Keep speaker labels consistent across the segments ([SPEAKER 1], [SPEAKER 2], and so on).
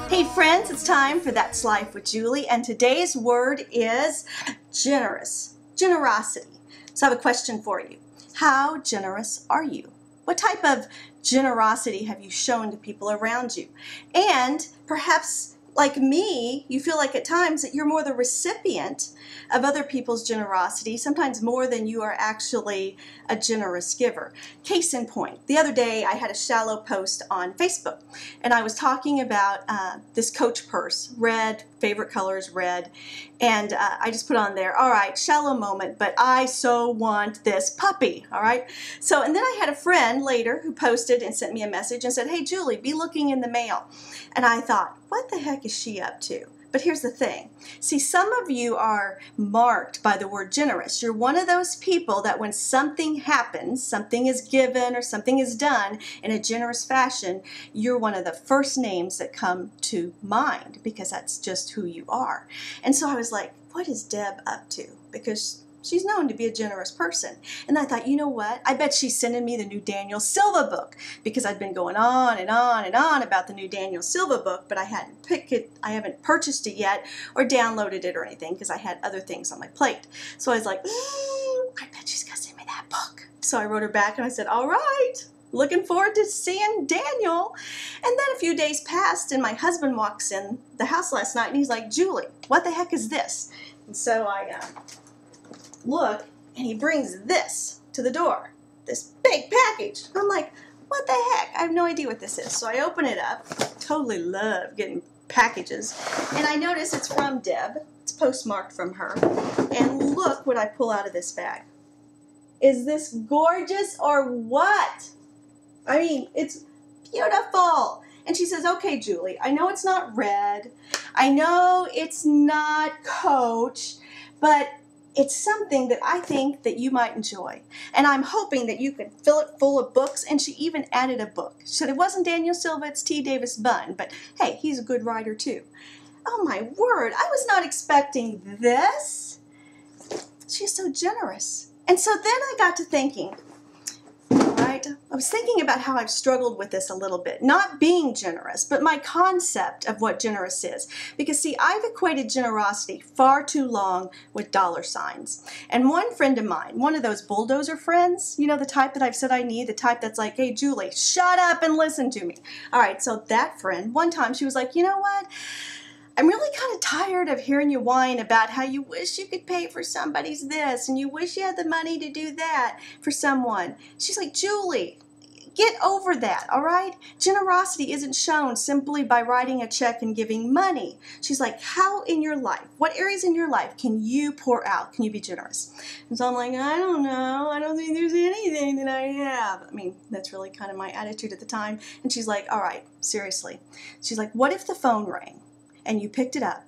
[SPEAKER 1] Hey friends, it's time for That's Life with Julie, and today's word is generous, generosity. So I have a question for you. How generous are you? What type of generosity have you shown to people around you? And perhaps, like me, you feel like at times that you're more the recipient of other people's generosity, sometimes more than you are actually a generous giver. Case in point, the other day I had a shallow post on Facebook, and I was talking about this Coach purse, red, favorite color is red, and I just put on there, all right, shallow moment, but I so want this puppy, all right? So, and then I had a friend later who posted and sent me a message and said, hey Julie, be looking in the mail. And I thought, what the heck is she up to? But here's the thing. See, some of you are marked by the word generous. You're one of those people that when something happens, something is given or something is done in a generous fashion, you're one of the first names that come to mind because that's just who you are. And so I was like, what is Deb up to? Because she's known to be a generous person. And I thought, you know what? I bet she's sending me the new Daniel Silva book because I've been going on and on and on about the new Daniel Silva book, but I haven't purchased it yet or downloaded it or anything because I had other things on my plate. So I was like, I bet she's going to send me that book. So I wrote her back and I said, all right, looking forward to seeing Daniel. And then a few days passed and my husband walks in the house last night and he's like, Julie, what the heck is this? And so I look, and he brings this to the door, this big package. I'm like, what the heck? I have no idea what this is. So I open it up. Totally love getting packages. And I notice it's from Deb. It's postmarked from her. And look what I pull out of this bag. Is this gorgeous or what? I mean, it's beautiful. And she says, okay, Julie, I know it's not red. I know it's not Coach, but it's something that I think that you might enjoy. And I'm hoping that you can fill it full of books. And she even added a book. She said it wasn't Daniel Silva, it's T. Davis Bunn. But hey, he's a good writer too. Oh my word, I was not expecting this. She's so generous. And so then I got to thinking, right? I was thinking about how I've struggled with this a little bit. Not being generous, but my concept of what generous is. Because see, I've equated generosity far too long with dollar signs. And one friend of mine, one of those bulldozer friends, you know, the type that I've said I need, the type that's like, hey Julie, shut up and listen to me. All right, so that friend, one time she was like, you know what? I'm really kind of tired of hearing you whine about how you wish you could pay for somebody's this and you wish you had the money to do that for someone. She's like, Julie, get over that, all right? Generosity isn't shown simply by writing a check and giving money. She's like, how in your life, what areas in your life can you pour out? Can you be generous? And so I'm like, I don't know. I don't think there's anything that I have. I mean, that's really kind of my attitude at the time. And she's like, all right, seriously. She's like, what if the phone rang? And you picked it up,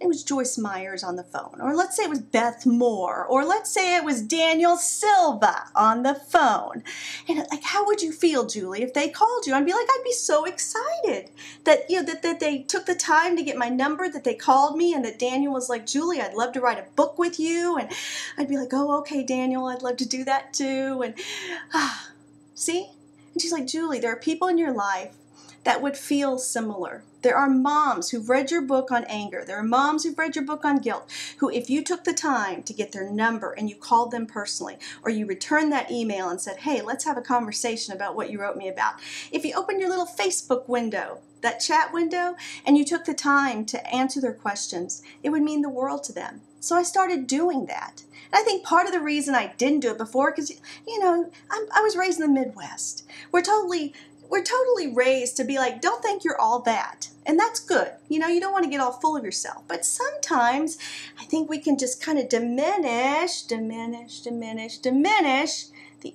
[SPEAKER 1] it was Joyce Myers on the phone, or let's say it was Beth Moore, or let's say it was Daniel Silva on the phone. And like, how would you feel, Julie, if they called you? I'd be like, I'd be so excited that, you know, that they took the time to get my number, that they called me, and that Daniel was like, Julie, I'd love to write a book with you. And I'd be like, oh, okay, Daniel, I'd love to do that too. And see? And she's like, Julie, there are people in your life that would feel similar. There are moms who've read your book on anger. There are moms who've read your book on guilt, who if you took the time to get their number and you called them personally, or you returned that email and said, hey, let's have a conversation about what you wrote me about. If you opened your little Facebook window, that chat window, and you took the time to answer their questions, it would mean the world to them. So I started doing that. And I think part of the reason I didn't do it before, because, you know, I was raised in the Midwest. We're totally raised to be like, don't think you're all that. And that's good. You know, you don't want to get all full of yourself. But sometimes I think we can just kind of diminish the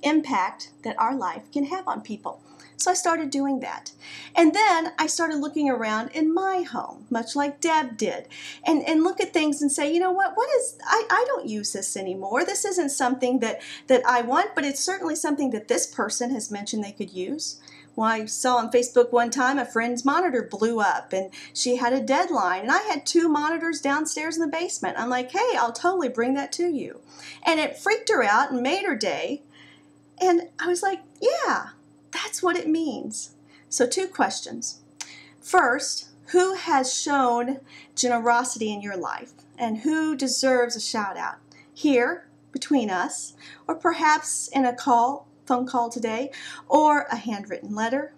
[SPEAKER 1] impact that our life can have on people. So I started doing that. And then I started looking around in my home, much like Deb did, and look at things and say, you know what is, I don't use this anymore. This isn't something that I want, but it's certainly something that this person has mentioned they could use. Well, I saw on Facebook one time a friend's monitor blew up and she had a deadline, and I had 2 monitors downstairs in the basement. I'm like, hey, I'll totally bring that to you. And it freaked her out and made her day. And I was like, yeah, that's what it means. So 2 questions. First, Who has shown generosity in your life, and who deserves a shout out? Here, between us, or perhaps in a phone call today, or a handwritten letter,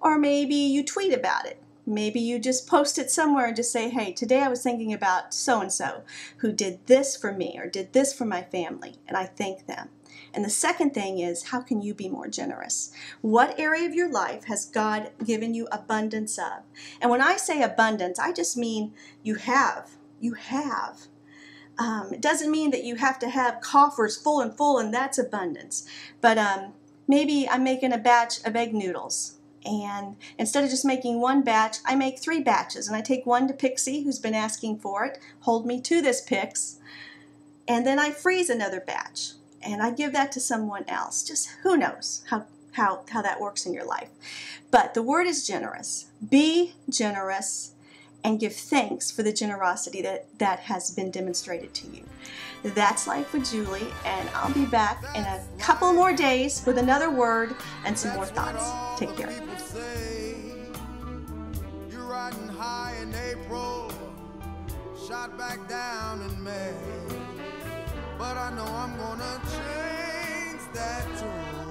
[SPEAKER 1] or maybe you tweet about it. Maybe you just post it somewhere and just say, hey, today I was thinking about so-and-so who did this for me or did this for my family, and I thank them. And the second thing is, how can you be more generous? What area of your life has God given you abundance of? And when I say abundance, I just mean you have. You have. It doesn't mean that you have to have coffers full and that's abundance. But maybe I'm making a batch of egg noodles. And instead of just making one batch, I make 3 batches. And I take one to Pixie, who's been asking for it. Hold me to this, Pix. And then I freeze another batch. And I give that to someone else. Just who knows how that works in your life. But the word is generous. Be generous and give thanks for the generosity that has been demonstrated to you. That's Life with Julie, and I'll be back in a couple more days with another word and some more thoughts. Take care.
[SPEAKER 2] You're riding high in April, shot back down in May, but I know I'm gonna change that tune.